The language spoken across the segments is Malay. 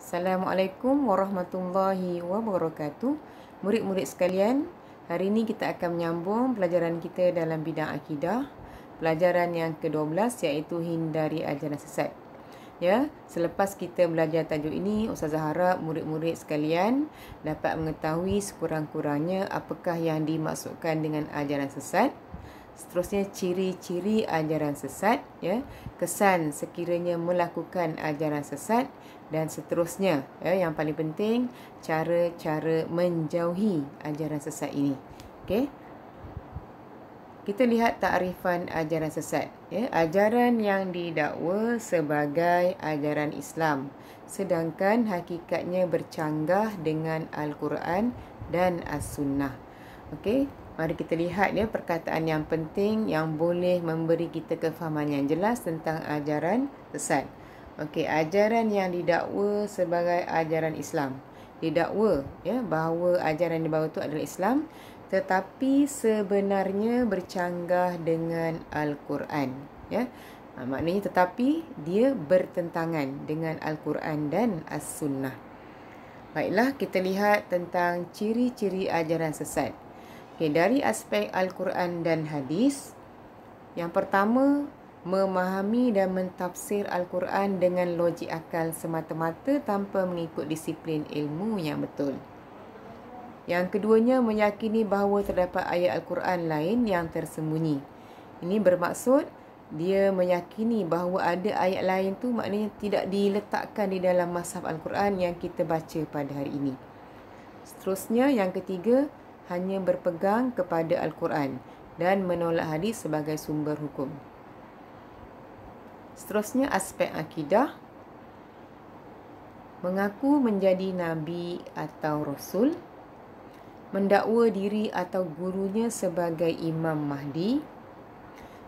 Assalamualaikum warahmatullahi wabarakatuh. Murid-murid sekalian, hari ini kita akan menyambung pelajaran kita dalam bidang akidah. Pelajaran yang ke-12 iaitu hindari ajaran sesat. Ya, selepas kita belajar tajuk ini, Ustazah harap murid-murid sekalian dapat mengetahui sekurang-kurangnya apakah yang dimaksudkan dengan ajaran sesat. Seterusnya ciri-ciri ajaran sesat, ya, kesan sekiranya melakukan ajaran sesat, dan seterusnya, ya, yang paling penting cara-cara menjauhi ajaran sesat ini. Okey. Kita lihat takrifan ajaran sesat, ya. Ajaran yang didakwa sebagai ajaran Islam sedangkan hakikatnya bercanggah dengan Al-Quran dan As-Sunnah. Okey, mari kita lihat ya perkataan yang penting yang boleh memberi kita kefahaman yang jelas tentang ajaran sesat. Okey, ajaran yang didakwa sebagai ajaran Islam. Didakwa ya bahawa ajaran yang dibawa itu adalah Islam, tetapi sebenarnya bercanggah dengan Al-Quran, ya. Maknanya tetapi dia bertentangan dengan Al-Quran dan As-Sunnah. Baiklah, kita lihat tentang ciri-ciri ajaran sesat. Okay, dari aspek Al-Quran dan hadis, yang pertama, memahami dan mentafsir Al-Quran dengan logik akal semata-mata tanpa mengikut disiplin ilmu yang betul. Yang keduanya, meyakini bahawa terdapat ayat Al-Quran lain yang tersembunyi. Ini bermaksud dia meyakini bahawa ada ayat lain tu maknanya tidak diletakkan di dalam mazhab Al-Quran yang kita baca pada hari ini. Seterusnya, yang ketiga, hanya berpegang kepada Al-Quran dan menolak hadis sebagai sumber hukum. Seterusnya, aspek akidah, mengaku menjadi Nabi atau Rasul, mendakwa diri atau gurunya sebagai Imam Mahdi,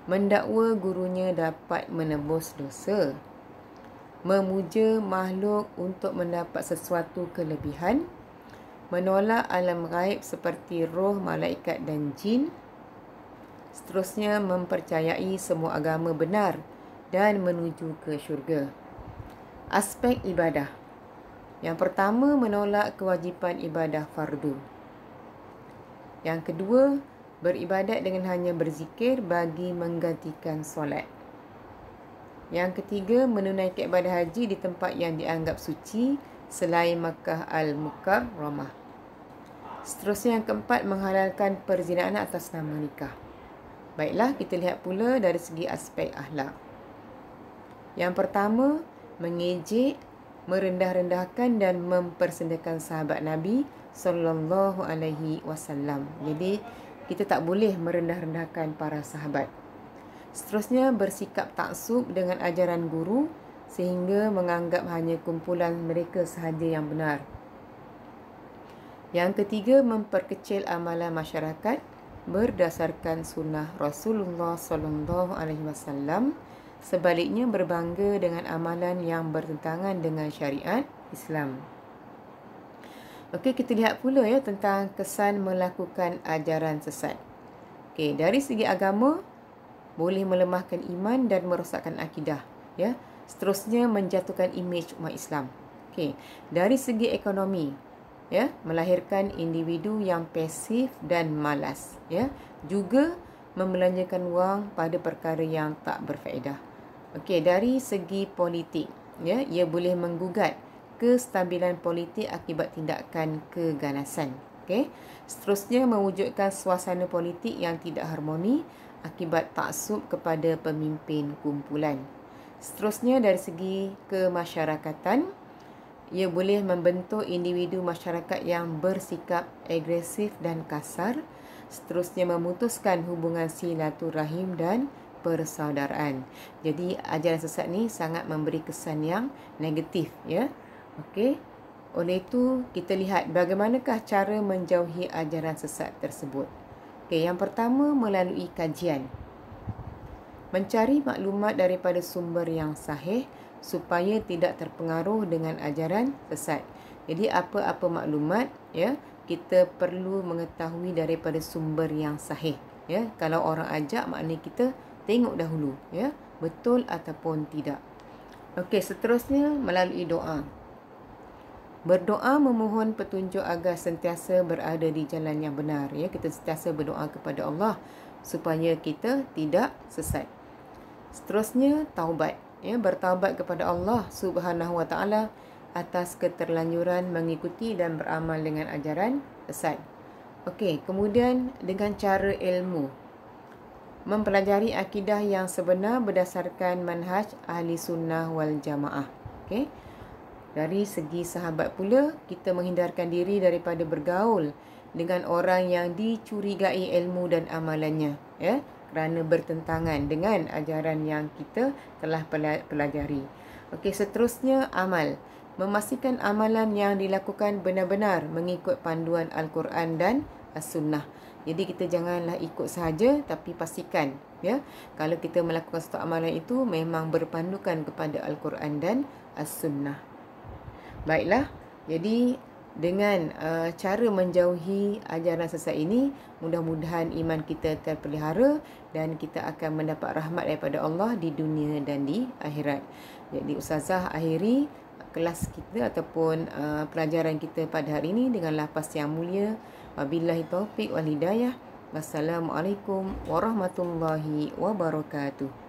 mendakwa gurunya dapat menebus dosa, memuja makhluk untuk mendapat sesuatu kelebihan, menolak alam gaib seperti roh, malaikat dan jin. Seterusnya, mempercayai semua agama benar dan menuju ke syurga. Aspek ibadah. Yang pertama, menolak kewajipan ibadah fardu. Yang kedua, beribadat dengan hanya berzikir bagi menggantikan solat. Yang ketiga, menunaikan ibadah haji di tempat yang dianggap suci selain Makkah Al-Mukarramah. Seterusnya, yang keempat, menghalalkan perzinaan atas nama nikah. Baiklah, kita lihat pula dari segi aspek akhlak. Yang pertama, mengejek, merendah-rendahkan dan mempersendakan sahabat Nabi sallallahu alaihi wasallam. Jadi, kita tak boleh merendah-rendahkan para sahabat. Seterusnya, bersikap taksub dengan ajaran guru sehingga menganggap hanya kumpulan mereka sahaja yang benar. Yang ketiga, memperkecil amalan masyarakat berdasarkan sunnah Rasulullah sallallahu alaihi wasallam. Sebaliknya, berbangga dengan amalan yang bertentangan dengan syariat Islam. Okey, kita lihat pula ya tentang kesan melakukan ajaran sesat. Okey, dari segi agama, boleh melemahkan iman dan merosakkan akidah, ya. Seterusnya, menjatuhkan imej umat Islam. Okey, dari segi ekonomi, ya, melahirkan individu yang pasif dan malas, ya. Juga membelanjakan wang pada perkara yang tak berfaedah. Okey, dari segi politik, ya, ia boleh menggugat kestabilan politik akibat tindakan keganasan. Okey, seterusnya, mewujudkan suasana politik yang tidak harmoni akibat taksub kepada pemimpin kumpulan. Seterusnya, dari segi kemasyarakatan, ia boleh membentuk individu masyarakat yang bersikap agresif dan kasar. Seterusnya, memutuskan hubungan silaturahim dan persaudaraan. Jadi, ajaran sesat ni sangat memberi kesan yang negatif, ya. Okey. Oleh itu, kita lihat bagaimanakah cara menjauhi ajaran sesat tersebut. Okey, yang pertama, melalui kajian. Mencari maklumat daripada sumber yang sahih supaya tidak terpengaruh dengan ajaran sesat. Jadi, apa-apa maklumat, ya, kita perlu mengetahui daripada sumber yang sahih, ya. Kalau orang ajak, maknanya kita tengok dahulu, ya, betul ataupun tidak. Okey, seterusnya melalui doa. Berdoa memohon petunjuk agar sentiasa berada di jalan yang benar. Ya, kita sentiasa berdoa kepada Allah supaya kita tidak sesat. Seterusnya, taubat. Ya, bertaubat kepada Allah Subhanahu Wa Taala atas keterlanjuran mengikuti dan beramal dengan ajaran sesat. Okey, kemudian dengan cara ilmu. Mempelajari akidah yang sebenar berdasarkan manhaj ahli sunnah wal jamaah. Okey. Dari segi sahabat pula, kita menghindarkan diri daripada bergaul dengan orang yang dicurigai ilmu dan amalannya, ya, kerana bertentangan dengan ajaran yang kita telah pelajari. Okey, seterusnya amal. Memastikan amalan yang dilakukan benar-benar mengikut panduan Al-Quran dan As-Sunnah. Jadi kita janganlah ikut sahaja, tapi pastikan, ya, kalau kita melakukan satu amalan itu memang berpandukan kepada Al-Quran dan As-Sunnah. Baiklah, jadi dengan cara menjauhi ajaran sesat ini, mudah-mudahan iman kita terpelihara dan kita akan mendapat rahmat daripada Allah di dunia dan di akhirat. Jadi Ustazah akhiri kelas kita ataupun pelajaran kita pada hari ini dengan lafaz yang mulia. Wabillahi taufiq wal hidayah. Wassalamualaikum warahmatullahi wabarakatuh.